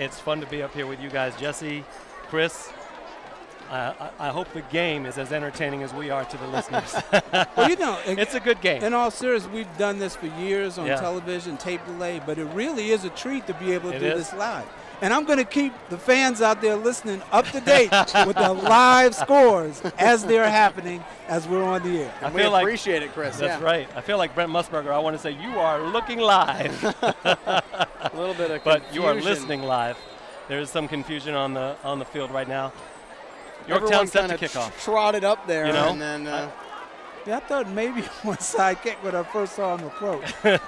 It's fun to be up here with you guys. Jesse, Chris, I hope the game is as entertaining as we are to the listeners. Well, you know, it's a good game. In all seriousness, we've done this for years on television, tape delay, but it really is a treat to be able to do this live. And I'm going to keep the fans out there listening up to date with the live scores as they're happening as we're on the air. We appreciate it, Chris. That's right. I feel like Brent Musburger. I want to say you are looking live. A little bit of confusion. But you are listening live. There is some confusion on the field right now. Yorktown set to kick off. Trotted up there, you know? And then. Yeah, I thought maybe one sidekick when I first saw him approach. All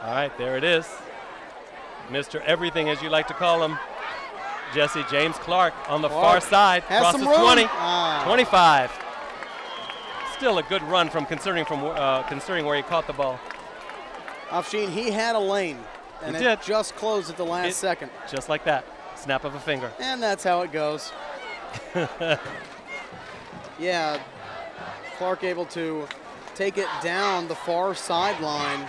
right, there it is. Mr. Everything, as you like to call him, Jesse James Clark on the far side. Crosses 20, 25. Still a good run from considering where he caught the ball. Afshin, he had a lane, and it just closed at the last second. Just like that, snap of a finger. And that's how it goes. Yeah, Clark able to take it down the far sideline.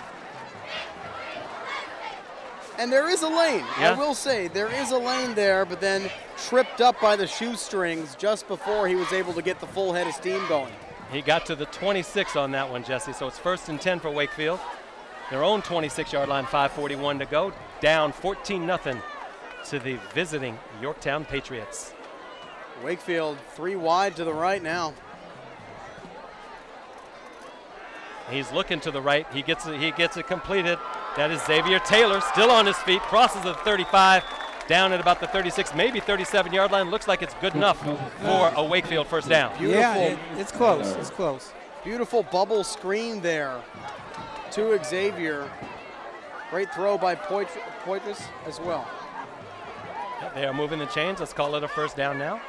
And there is a lane. I will say, there is a lane there, but then tripped up by the shoestrings just before he was able to get the full head of steam going. He got to the 26 on that one, Jesse, so it's 1st and 10 for Wakefield. Their own 26-yard line, 5:41 to go, down 14-0 to the visiting Yorktown Patriots. Wakefield 3 wide to the right now. He's looking to the right. He gets it completed. That is Xavier Taylor, still on his feet, crosses the 35, down at about the 36, maybe 37-yard line. Looks like it's good enough for a Wakefield first down. Beautiful. Yeah, it's close. It's close. Beautiful bubble screen there to Xavier. Great throw by Poitras as well. They are moving the chains. Let's call it a first down now.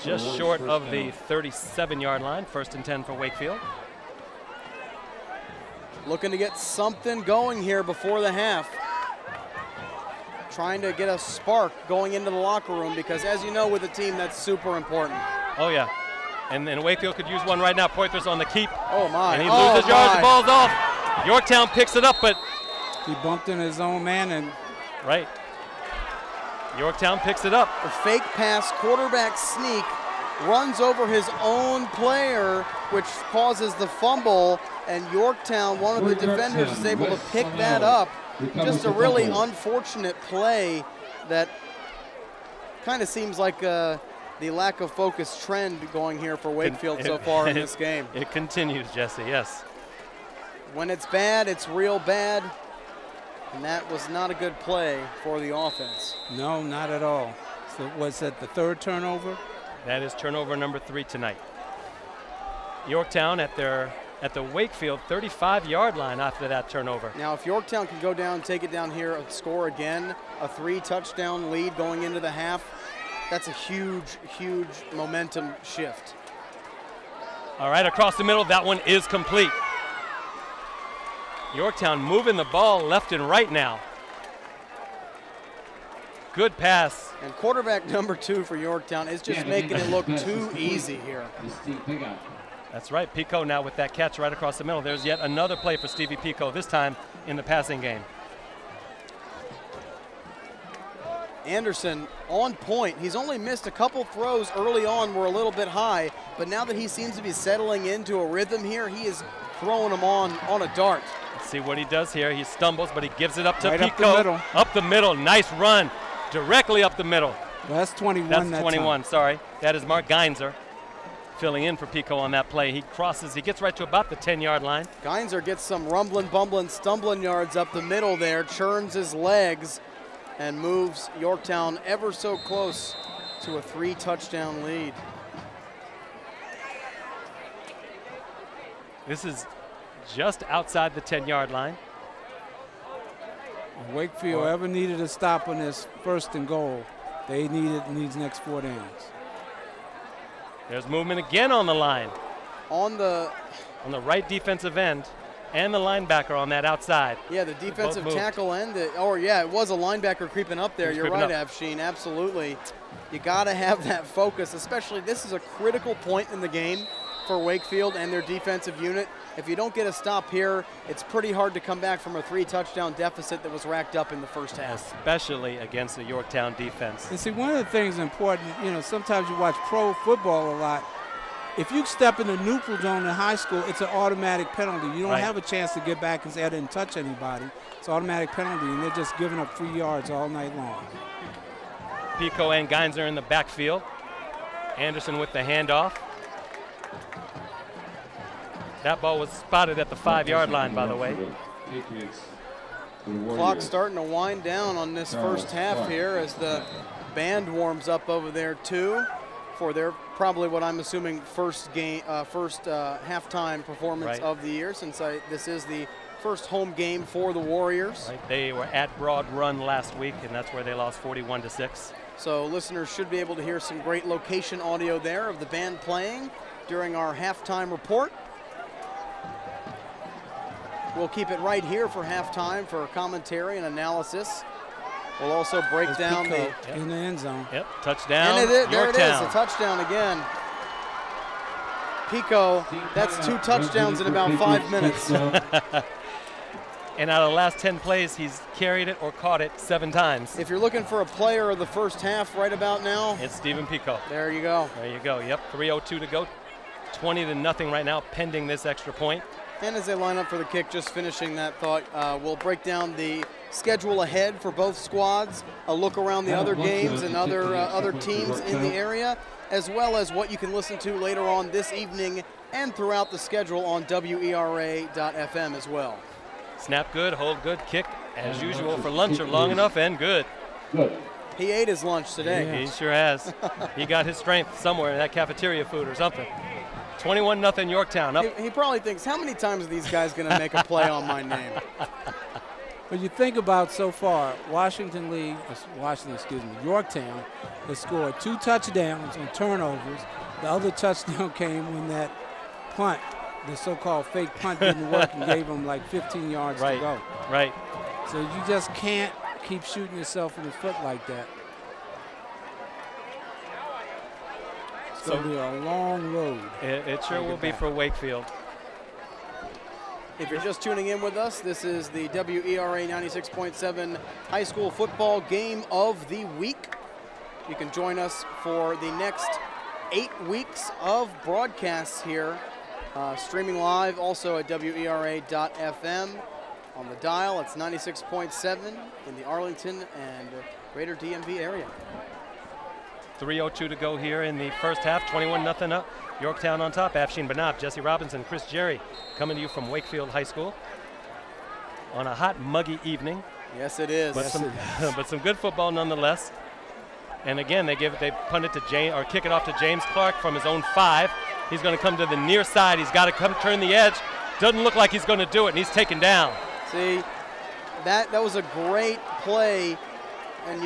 Just short of the 37-yard line, 1st and 10 for Wakefield. Looking to get something going here before the half. Trying to get a spark going into the locker room because, as you know, with a team, that's super important. Oh, yeah. And Wakefield could use one right now. Poitras on the keep. Oh, my. And he loses yards. The ball's off. Yorktown picks it up, but he bumped into his own man. And right. Yorktown picks it up. The fake pass, quarterback sneak, runs over his own player, which causes the fumble, and Yorktown, one of the defenders, is able to pick that up. Just a really unfortunate play that kind of seems like the lack of focus trend going here for Wakefield so far in this game. It continues, Jesse, yes. When it's bad, it's real bad. And that was not a good play for the offense. No, not at all. So was that the 3rd turnover? That is turnover number 3 tonight. Yorktown at the Wakefield 35-yard line after that turnover. Now, if Yorktown can go down, take it down here, and score again, a 3-touchdown lead going into the half, that's a huge, huge momentum shift. All right, across the middle, that one is complete. Yorktown moving the ball left and right now. Good pass. And quarterback number 2 for Yorktown is just making it look too easy here. That's right, Pico now with that catch right across the middle. There's yet another play for Stevie Pico, this time in the passing game. Anderson on point. He's only missed a couple throws early on, were a little bit high, but now that he seems to be settling into a rhythm here, he is throwing them on a dart. Let's see what he does here. He stumbles, but he gives it up to right Pico. Up the middle. Up the middle, nice run. Directly up the middle. Well, that's 21. That's 21, sorry. That is Mark Geinzer filling in for Pico on that play. He crosses, he gets right to about the 10-yard line. Geinzer gets some rumbling, bumbling, stumbling yards up the middle there, churns his legs, and moves Yorktown ever so close to a 3-touchdown lead. This is just outside the 10-yard line. If Wakefield ever needed a stop on this 1st and goal, they need it in these next 4 downs. There's movement again on the line. On the right defensive end and the linebacker on that outside. Yeah, the defensive tackle and it was a linebacker creeping up there. You're right, Afshin, absolutely. You got to have that focus, especially this is a critical point in the game for Wakefield and their defensive unit. If you don't get a stop here, it's pretty hard to come back from a 3-touchdown deficit that was racked up in the first half. Especially against the Yorktown defense. And see, one of the things important, you know, sometimes you watch pro football a lot. If you step in the neutral zone in high school, it's an automatic penalty. You don't have a chance to get back and say I didn't touch anybody. It's an automatic penalty, and they're just giving up 3 yards all night long. Pico and Geinzer in the backfield. Anderson with the handoff. That ball was spotted at the 5-yard line, by the way. Clock starting to wind down on this first half here as the band warms up over there too for their probably what I'm assuming first halftime performance of the year, since this is the first home game for the Warriors. They were at Broad Run last week, and that's where they lost 41-6. So listeners should be able to hear some great location audio there of the band playing during our halftime report. We'll keep it right here for halftime for commentary and analysis. We'll also break down in the end zone. Yep, touchdown. And there it is, a touchdown again. Pico, that's 2 touchdowns in about 5 minutes. And out of the last 10 plays, he's carried it or caught it 7 times. If you're looking for a player of the first half right about now, it's Stephen Pico. There you go. There you go. Yep, 3:02 to go. 20-0 right now, pending this extra point. And as they line up for the kick, just finishing that thought, we'll break down the schedule ahead for both squads, a look around the other games and other teams in the area, as well as what you can listen to later on this evening and throughout the schedule on WERA.FM as well. Snap good, hold good, kick as usual for lunch or long enough and good. He ate his lunch today. Yeah. He sure has. He got his strength somewhere in that cafeteria food or something. 21-0 Yorktown. Up. He probably thinks, how many times are these guys going to make a play on my name? But you think about so far, Yorktown has scored 2 touchdowns on turnovers. The other touchdown came when that punt, the so-called fake punt, didn't work and gave them like 15 yards to go. Right. So you just can't keep shooting yourself in the foot like that. It's going to be a long road. It sure will be for Wakefield. If you're just tuning in with us, this is the WERA 96.7 high school football game of the week. You can join us for the next 8 weeks of broadcasts here, streaming live also at WERA.FM. On the dial, it's 96.7 in the Arlington and greater DMV area. 3:02 to go here in the first half, 21-0 up. Yorktown on top. Afshin Banab, Jesse Robinson, Chris Jerry coming to you from Wakefield High School on a hot, muggy evening. Yes, it is. But some good football nonetheless. And again, they punt it to James, or kick it off to James Clark from his own 5. He's going to come to the near side. He's got to come turn the edge. Doesn't look like he's going to do it, and he's taken down. See, that was a great play. And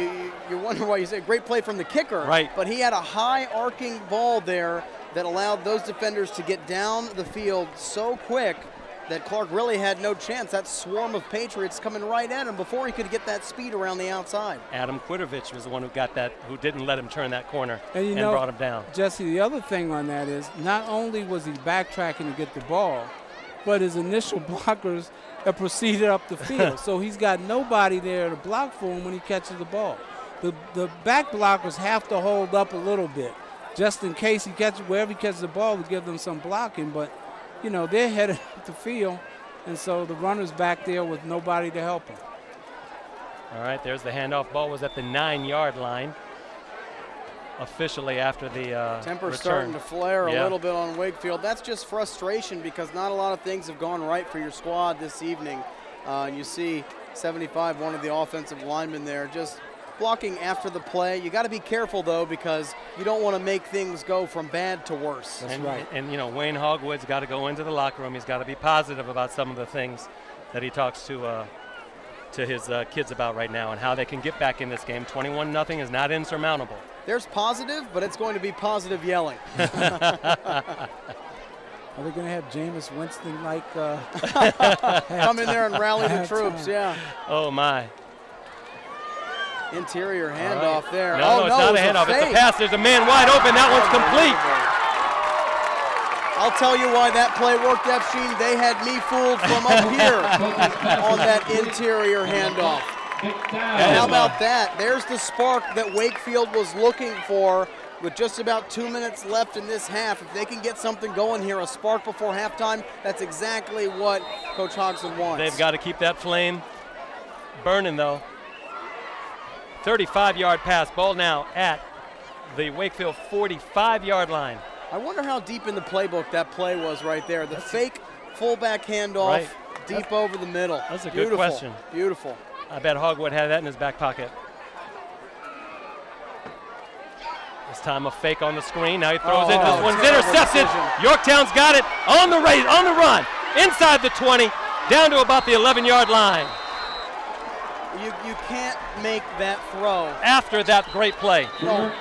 you're wondering why you say great play from the kicker. Right. But he had a high arcing ball there that allowed those defenders to get down the field so quick that Clark really had no chance. That swarm of Patriots coming right at him before he could get that speed around the outside. Adam Quittervich was the one who got that, who didn't let him turn that corner and brought him down. Jesse, the other thing on that is not only was he backtracking to get the ball, but his initial blockers have proceeded up the field. So he's got nobody there to block for him when he catches the ball. The back blockers have to hold up a little bit just in case he catches, wherever he catches the ball, to give them some blocking. But, you know, they're headed up the field, and so the runner's back there with nobody to help him. All right, there's the handoff. Ball was at the 9-yard line. Officially after the temper's return. Starting to flare a little bit on Wakefield. That's just frustration because not a lot of things have gone right for your squad this evening. You see 75, one of the offensive linemen there, just blocking after the play. You got to be careful though, because you don't want to make things go from bad to worse. That's right. And you know, Wayne Hogwood's got to go into the locker room. He's got to be positive about some of the things that he talks to his kids about right now and how they can get back in this game. 21-0 is not insurmountable. There's positive, but it's going to be positive yelling. Are they going to have Jameis Winston come in there and rally the troops? Yeah. Oh my. Interior handoff there. No, it's not a handoff. It's a pass. There's a man wide open. That one's complete. I'll tell you why that play worked, Epstein. They had me fooled from up here on that interior handoff. And how about that? There's the spark that Wakefield was looking for with just about 2 minutes left in this half. If they can get something going here, a spark before halftime, that's exactly what Coach Hodgson wants. They've got to keep that flame burning, though. 35-yard pass. Ball now at the Wakefield 45-yard line. I wonder how deep in the playbook that play was right there. The fake fullback handoff deep over the middle. That's a good question. Beautiful. I bet Hogwood had that in his back pocket. This time a fake on the screen. Now he throws it. This one's intercepted. Yorktown's got it on the run. Inside the 20, down to about the 11-yard line. You can't make that throw after that great play. No,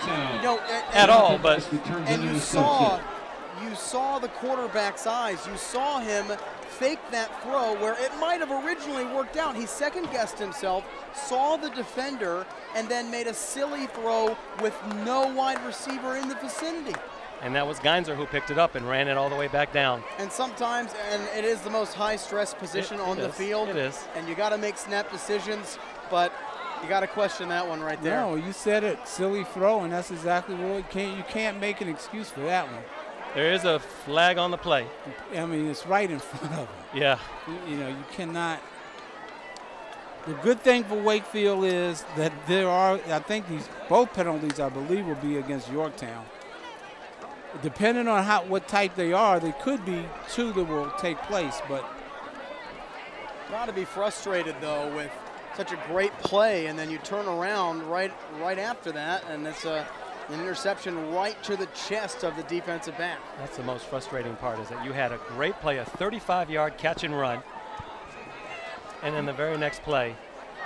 at all. But and you saw the quarterback's eyes. You saw him fake that throw where it might have originally worked out. He second-guessed himself, saw the defender, and then made a silly throw with no wide receiver in the vicinity. And that was Geinzer who picked it up and ran it all the way back down. And sometimes, and it is the most high-stress position on the field. It is. And you got to make snap decisions, but you got to question that one right there. No, you said it, silly throw, and that's exactly what you can't make an excuse for that one. There is a flag on the play. I mean, it's right in front of him. Yeah. You know, you cannot. The good thing for Wakefield is that there are, I think both penalties, I believe, will be against Yorktown. Depending on what type they are, there could be two that will take place, but. Got to be frustrated, though, with such a great play, and then you turn around right after that, and it's an interception right to the chest of the defensive back. That's the most frustrating part, is that you had a great play, a 35-yard catch and run, and then the very next play,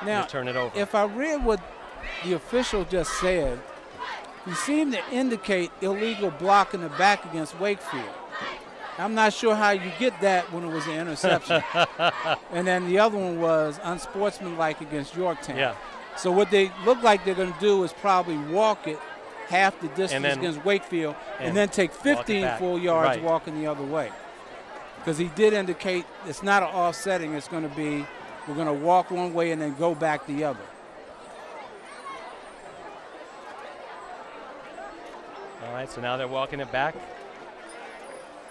you turn it over. If I read what the official just said, he seemed to indicate illegal block in the back against Wakefield. I'm not sure how you get that when it was an interception. And then the other one was unsportsmanlike against Yorktown. Yeah. So what they look like they're going to do is probably walk it half the distance against Wakefield and then take 15 full yards walking the other way. Because he did indicate it's not an offsetting. It's going to be we're going to walk one way and then go back the other. All right, so now they're walking it back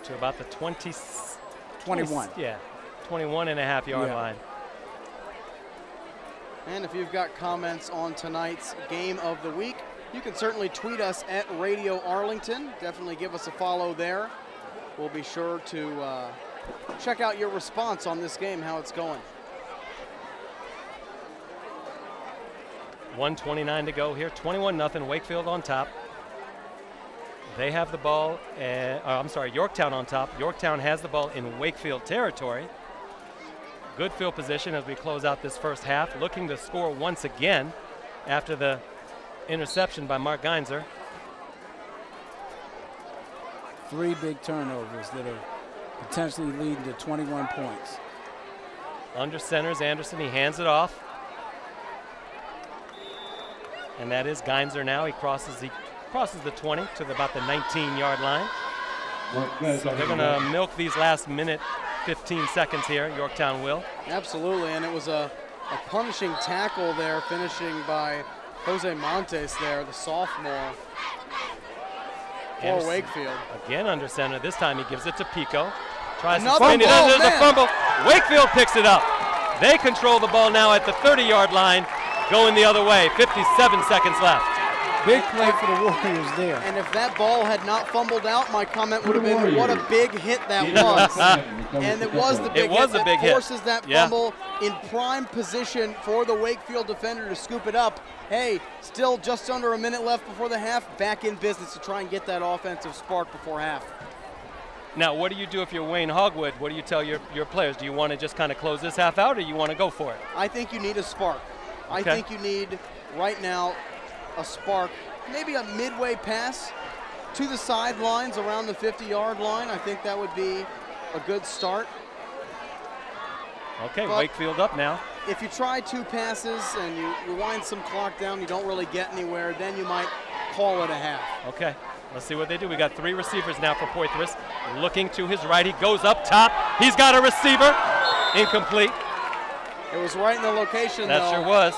to about the 21 and a half yard line. And if you've got comments on tonight's game of the week, you can certainly tweet us at Radio Arlington. Definitely give us a follow there. We'll be sure to check out your response on this game, how it's going. 1:29 to go here, 21-0, Wakefield on top. They have the ball, Yorktown on top. Yorktown has the ball in Wakefield territory. Good field position as we close out this first half, looking to score once again after the interception by Mark Geinzer. 3 big turnovers that are potentially leading to 21 points. Under centers Anderson, he hands it off. And that is Geinzer now. He crosses the 20 to about the 19-yard line. So they're going to milk these last minute, 15 seconds here, Yorktown will. Absolutely, and it was a punishing tackle there, finishing by Jose Montes there, the sophomore for Wakefield. Again under center. This time he gives it to Pico. Tries to spin it under the fumble. Wakefield picks it up. They control the ball now at the 30-yard line, going the other way. 57 seconds left. Big play for the Warriors there. And if that ball had not fumbled out, my comment would have been, what a big hit that was. And it was the big hit. That forces that fumble in prime position for the Wakefield defender to scoop it up. Hey, still just under a minute left before the half, back in business to try and get that offensive spark before half. Now, what do you do if you're Wayne Hogwood? What do you tell your players? Do you want to just kind of close this half out, or you want to go for it? I think you need a spark. I think you need, right now, a spark, maybe a midway pass to the sidelines around the 50-yard line. I think that would be a good start. Okay, but Wakefield up now. If you try 2 passes and you wind some clock down, you don't really get anywhere, then you might call it a half. Okay. Let's see what they do. We got 3 receivers now for Poitras. Looking to his right. He goes up top. He's got a receiver. Incomplete. It was right in the location, That sure was.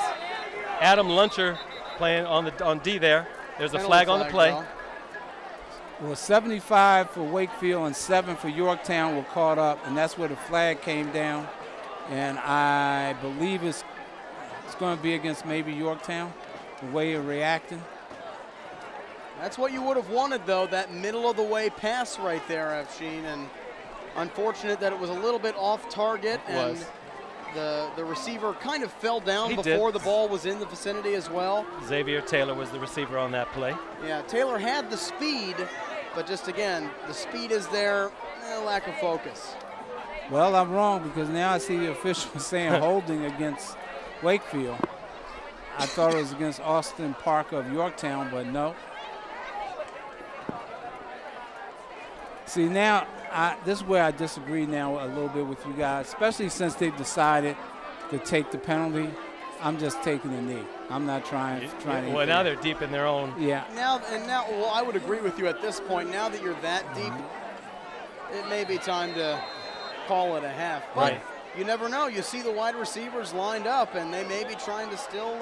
Adam Luncher playing on D there. There's a flag on the play. Well, 75 for Wakefield and 7 for Yorktown were caught up, and that's where the flag came down. And I believe it's going to be against maybe Yorktown, the way you're reacting. That's what you would have wanted, though, that middle-of-the-way pass right there, Afshin. And unfortunate that it was a little bit off target. And the receiver kind of fell down before the ball was in the vicinity as well. Xavier Taylor was the receiver on that play. Yeah, Taylor had the speed, but just again, the speed is there, lack of focus. Well, I'm wrong because now I see the official saying holding against Wakefield. I thought it was against Austin Parker of Yorktown, but no. See, now, this is where I disagree now a little bit with you guys, especially since they've decided to take the penalty. I'm just taking a knee. I'm not trying Well, now they're deep in their own. Yeah. Now, well, I would agree with you at this point. Now that you're that deep, it may be time to call it a half. But you never know. You see the wide receivers lined up, and they may be trying to still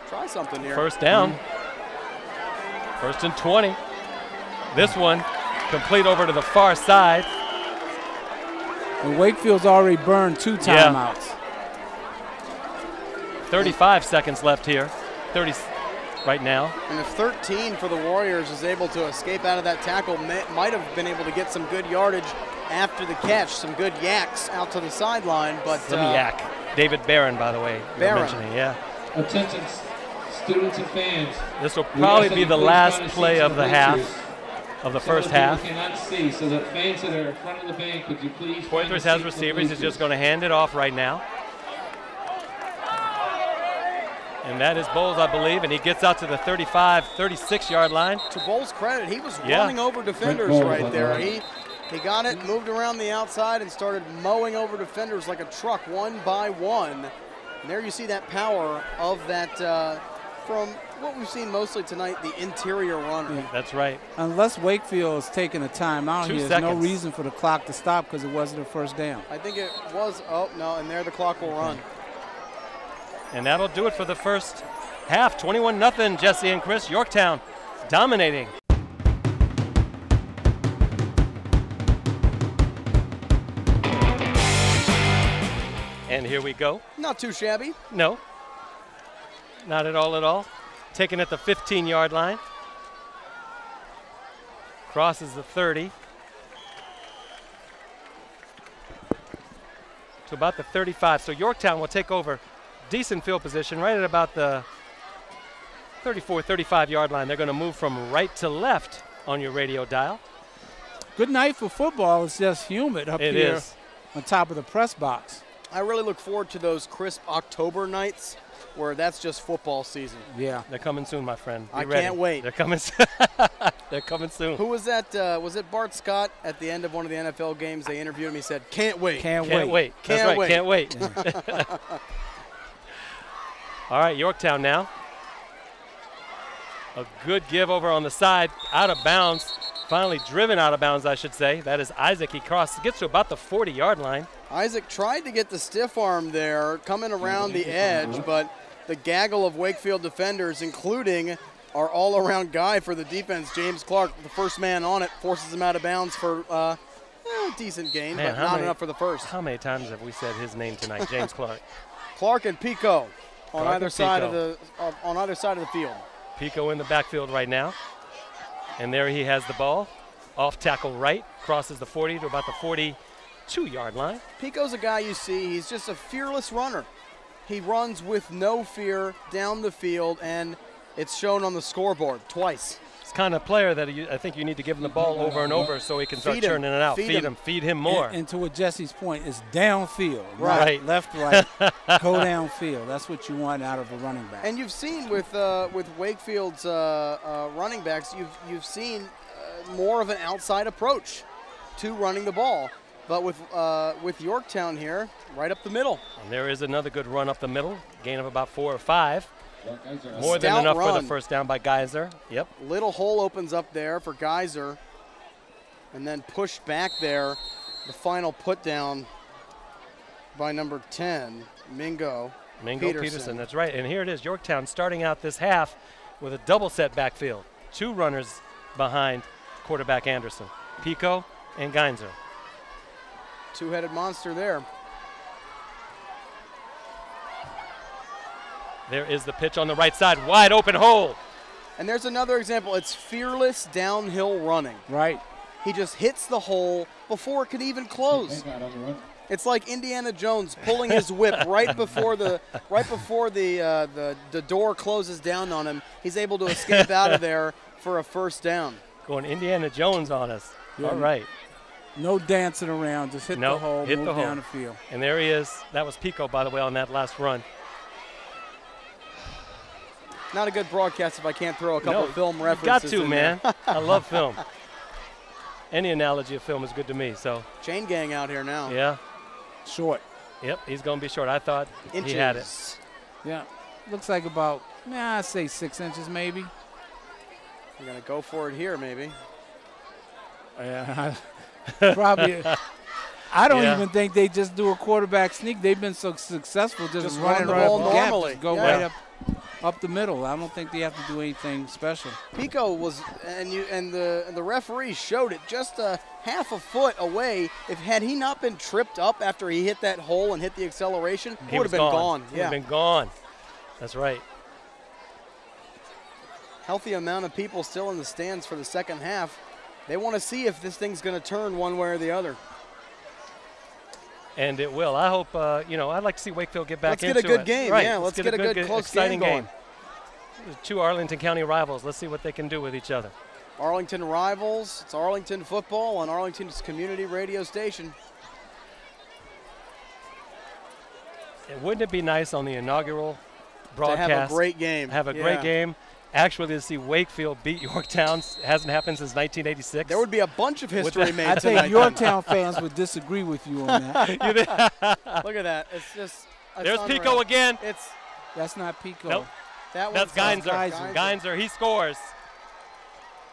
try something here. First down. First and 20. This one complete over to the far side. And Wakefield's already burned 2 timeouts. 35 seconds left here. 30 right now. And if 13 for the Warriors is able to escape out of that tackle, might have been able to get some good yardage after the catch, some good yaks out to the sideline. But some yak. David Barron, by the way, you were mentioning, Attention, students and fans. This will probably be the last play of the half. Of the first half. Cannot see, so the fans that are in front of the bank, could you please? Poitras has receivers. He's just going to hand it off right now. And that is Bowles, I believe, and he gets out to the 35, 36-yard line. To Bowles' credit, he was running over defenders right there. He got it, moved around the outside, and started mowing over defenders like a truck, one by one. And there you see that power of that from what we've seen mostly tonight, the interior runner. Yeah. That's right. Unless Wakefield is taking a timeout here, there's no reason for the clock to stop because it wasn't a first down. I think it was, and there the clock will run. And that'll do it for the first half. 21-0, Jesse and Chris. Yorktown dominating. And here we go. Not too shabby. No, not at all. Taken at the 15-yard line. Crosses the 30. To about the 35. So Yorktown will take over decent field position right at about the 34, 35-yard line. They're going to move from right to left on your radio dial. Good night for football. It's just humid up here on top of the press box. I really look forward to those crisp October nights where that's just football season. Yeah. They're coming soon, my friend. I can't wait. They're coming They're coming soon. Who was that? Was it Bart Scott at the end of one of the NFL games? They interviewed him. He said, can't wait. Can't wait. That's right, can't wait. All right, Yorktown now. A good give over on the side, out of bounds. Finally driven out of bounds, I should say. That is Isaac. He gets to about the 40-yard line. Isaac tried to get the stiff arm there, coming around the edge, but the gaggle of Wakefield defenders, including our all-around guy for the defense, James Clark, the first man on it, forces him out of bounds for a decent gain, but not enough for the first. How many times have we said his name tonight, James Clark? Clark and Pico on either side of the field. Pico in the backfield right now. And there he has the ball. Off tackle right, crosses the 40 to about the 42-yard line. Pico's a guy you see, he's just a fearless runner. He runs with no fear down the field, and it's shown on the scoreboard twice. It's kind of player that I think you need to give him the ball over and over so he can start churning it out. Feed him more. And to what Jesse's point, is downfield. Right. Left, right, go downfield. That's what you want out of a running back. And you've seen with Wakefield's running backs, you've seen more of an outside approach to running the ball. But with Yorktown here, right up the middle. And there is another good run up the middle, gain of about 4 or 5. More than enough for the first down by Geyser. Yep. Little hole opens up there for Geyser, and then pushed back there. The final put down by number 10, Mingo Peterson. That's right. And here it is, Yorktown starting out this half with a double set backfield. 2 runners behind quarterback Anderson, Pico and Geyser. Two-headed monster there. There is the pitch on the right side, wide open hole. And there's another example. It's fearless downhill running. Right. He just hits the hole before it could even close. It's like Indiana Jones pulling his whip right before the door closes down on him. He's able to escape out of there for a first down. Going Indiana Jones on us. Yeah. All right. No dancing around. Just hit the hole, move down the field. And there he is. That was Pico, by the way, on that last run. Not a good broadcast if I can't throw a couple film references. Got to, man. I love film. Any analogy of film is good to me. So chain gang out here now. Yeah. Short. Yep, he's going to be short. I thought Inches. He had it. Yeah. Looks like about, I'd say 6 inches maybe. We're going to go for it here maybe. Yeah. Probably. I don't even think they just do a quarterback sneak. They've been so successful just running the ball right normally. Go right up the middle. I don't think they have to do anything special. Pico was, and the referee showed it just a half a foot away. Had he not been tripped up after he hit that hole and hit the acceleration, he would have been gone. He would have been gone. That's right. Healthy amount of people still in the stands for the second half. They want to see if this thing's going to turn one way or the other. And it will. I hope, I'd like to see Wakefield get back into it. Let's get a good game. Right. Yeah, let's get a good close exciting game going. 2 Arlington County rivals. Let's see what they can do with each other. Arlington rivals. It's Arlington football on Arlington's community radio station. And wouldn't it be nice on the inaugural broadcast to have a great game? Great game. Actually, to see Wakefield beat Yorktown hasn't happened since 1986. There would be a bunch of history made I think Yorktown fans would disagree with you on that. Look at that. It's just there's Pico again. That's not Pico. Nope. That's Geyser. Geyser. He scores.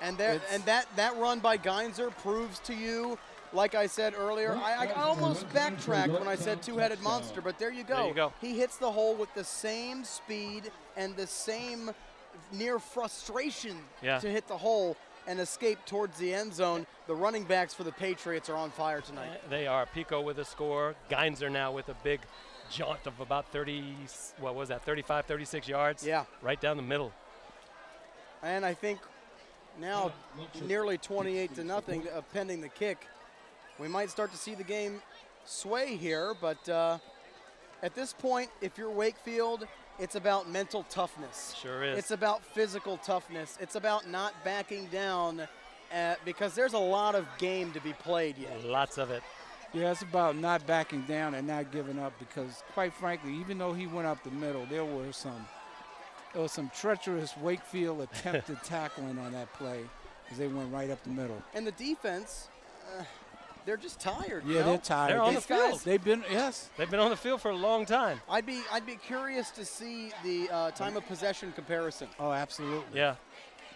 And that run by Geyser proves to you, like I said earlier, I almost backtracked when I said two-headed monster, but there you go. There you go. He hits the hole with the same speed and the same near frustration to hit the hole and escape towards the end zone. The running backs for the Patriots are on fire tonight. They are. Pico with a score. Geyser now with a big jaunt of about 35, 36 yards. Yeah. Right down the middle. And I think now nearly 28-0 pending the kick. We might start to see the game sway here, but at this point, if you're Wakefield, it's about mental toughness. Sure is. It's about physical toughness. It's about not backing down because there's a lot of game to be played yet. Lots of it. Yeah, it's about not backing down and not giving up because, quite frankly, even though he went up the middle, there was some treacherous Wakefield attempted tackling on that play as they went right up the middle. And the defense, they're just tired. Yeah, they're tired. They're on the field. They've been on the field for a long time. I'd be curious to see the time of possession comparison. Oh, absolutely. Yeah.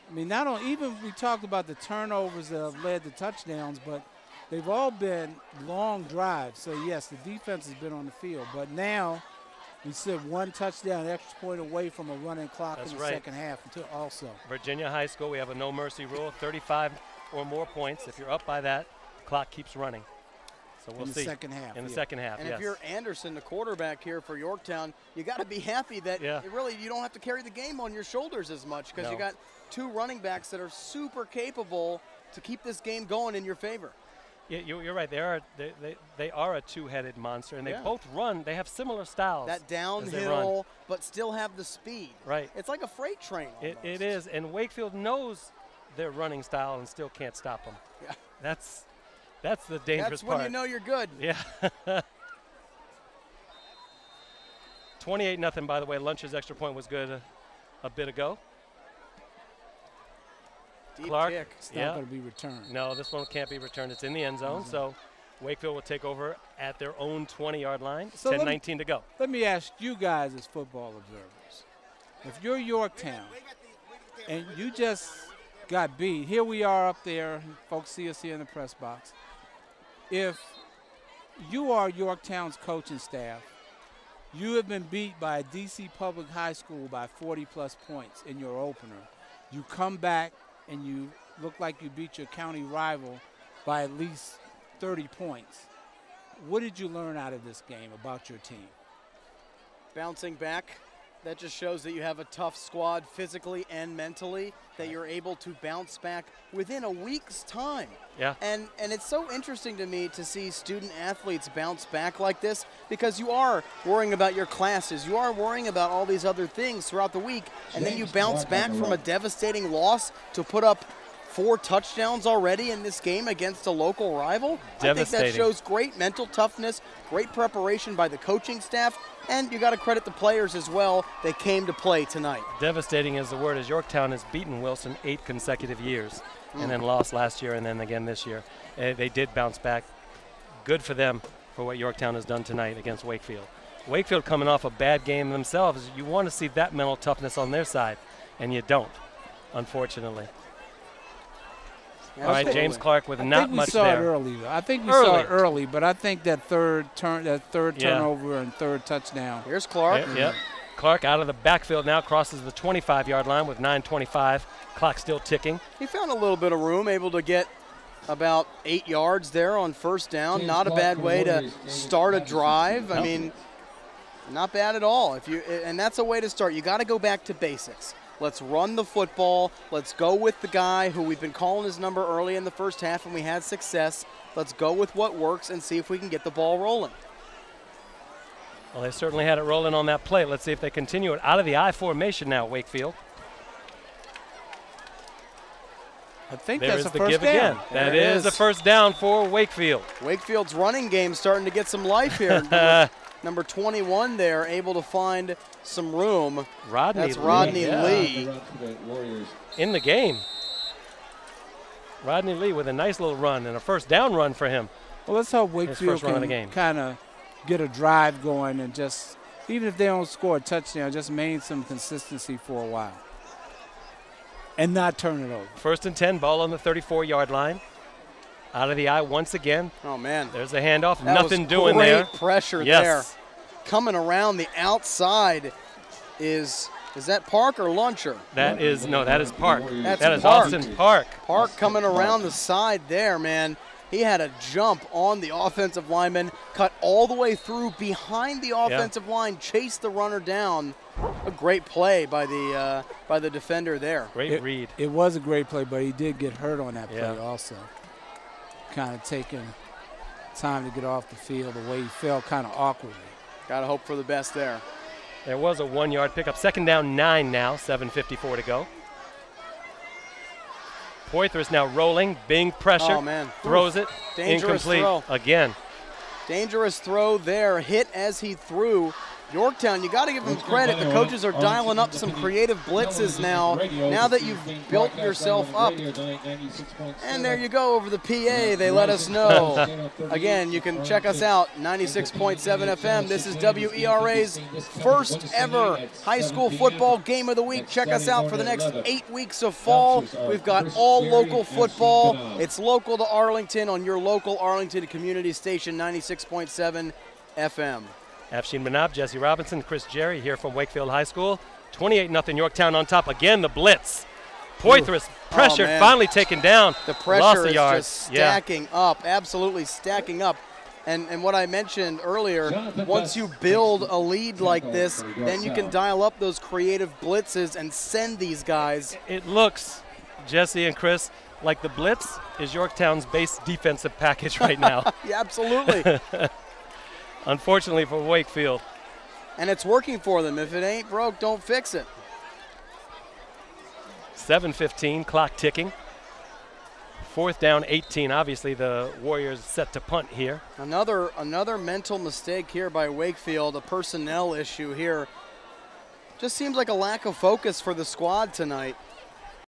I mean, not only even we talked about the turnovers that have led to touchdowns, but they've all been long drives. So yes, the defense has been on the field, but now we sit one touchdown, extra point away from a running clock in the second half. Also, Virginia High School, we have a no mercy rule: 35 or more points. If you're up by that, clock keeps running. So we'll see. In the second half. In the second half, and if you're Anderson, the quarterback here for Yorktown, you got to be happy that really you don't have to carry the game on your shoulders as much because you got 2 running backs that are super capable to keep this game going in your favor. Yeah, you're right. They are a two-headed monster, and they both run. They have similar styles. That downhill, but still have the speed. Right. It's like a freight train. It is, and Wakefield knows their running style and still can't stop them. Yeah. That's the dangerous part. That's when you know you're good. Yeah. 28-0, by the way. Lunch's extra point was good a bit ago. Deep Clark, kick. It's not going to be returned. No, this one can't be returned. It's in the end zone, so Wakefield will take over at their own 20-yard line. So 10-19 to go. Let me ask you guys as football observers. If you're Yorktown and you just got beat, here we are up there, folks see us here in the press box. If you are Yorktown's coaching staff, you have been beat by a DC Public High School by 40-plus points in your opener. You come back and you look like you beat your county rival by at least 30 points. What did you learn out of this game about your team? Bouncing back. That just shows that you have a tough squad physically and mentally, that you're able to bounce back within a week's time. Yeah. And it's so interesting to me to see student athletes bounce back like this, because you are worrying about your classes. You are worrying about all these other things throughout the week, and then you bounce back from a devastating loss to put up 4 touchdowns already in this game against a local rival. I think that shows great mental toughness, great preparation by the coaching staff, and you got to credit the players as well. They came to play tonight. Devastating is the word, as Yorktown has beaten Wilson 8 consecutive years and then lost last year and then again this year. They did bounce back. Good for them for what Yorktown has done tonight against Wakefield. Wakefield coming off a bad game themselves. You want to see that mental toughness on their side, and you don't, unfortunately. All right, James Clark with not much there. I think we saw it early, though. I think we saw it early, but I think that third turnover and third touchdown. Here's Clark. Yep. Clark out of the backfield now, crosses the 25-yard line with 9:25. Clock still ticking. He found a little bit of room, able to get about 8 yards there on first down. Not a bad way to start a drive. I mean, not bad at all. And that's a way to start. You got to go back to basics. Let's run the football. Let's go with the guy who we've been calling his number early in the first half and we had success. Let's go with what works and see if we can get the ball rolling. Well, they certainly had it rolling on that play. Let's see if they continue it out of the I formation now, Wakefield. I think There's that's the first give down. again. That is the first down for Wakefield. Wakefield's running game starting to get some life here. Number 21 there, able to find some room. That's Rodney Lee. In the game. Rodney Lee with a nice little run and a first down run for him. Well, let's hope Wakefield can kind of get a drive going and just, even if they don't score a touchdown, just maintain some consistency for a while and not turn it over. 1st and 10, ball on the 34-yard line. Out of the eye once again. Oh, man. There's a handoff. That Nothing doing there. Great pressure there. Coming around the outside is that Park or Luncher? That is Park. That is Austin Park. Park coming around the side there, man. He had a jump on the offensive lineman, cut all the way through behind the offensive line, chased the runner down. A great play by the defender there. Great read. It was a great play, but he did get hurt on that play also. Kind of taking time to get off the field the way he fell kind of awkwardly. Got to hope for the best there. There was a 1-yard pickup. 2nd down, 9 now, 7:54 to go. Poitras now rolling, being pressure. Oh, man. Throws it. Dangerous incomplete throw. Again. Dangerous throw there. Hit as he threw. Yorktown, you got to give them credit. The coaches are dialing up some creative blitzes now. Now that you've built yourself up. And there you go over the PA. They let us know. Again, you can check us out, 96.7 FM. This is WERA's first ever high school football game of the week. Check us out for the next 8 weeks of fall. We've got all local football. It's local to Arlington on your local Arlington community station, 96.7 FM. Afshin Manab, Jesse Robinson, Chris Jerry here from Wakefield High School. 28-0 Yorktown on top. Again, the blitz. Poitras pressured, finally taken down. The pressure is just stacking up, absolutely stacking up. And what I mentioned earlier, once you build a lead like this, then you can dial up those creative blitzes and send these guys. It looks, Jesse and Chris, like the blitz is Yorktown's base defensive package right now. Yeah, absolutely. Unfortunately for Wakefield. And it's working for them. If it ain't broke, don't fix it. 7:15, clock ticking. 4th down, 18. Obviously, the Warriors set to punt here. Another mental mistake here by Wakefield, a personnel issue here. Just seems like a lack of focus for the squad tonight.